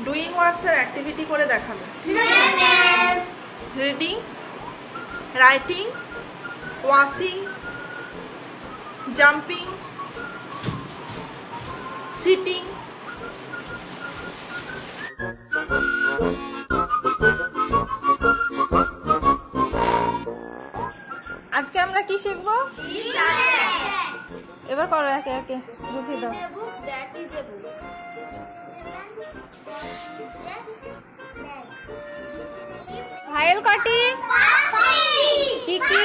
Doing ওয়ার্কসের activity করে দেখাবে, ঠিক আছে? Reading, writing, washing, jumping, sitting. আজকে আমরা কি শিখবো? এবার করো একে একে, বুঝিয়ে দাও। ভাইয়েল কটি? কি কি?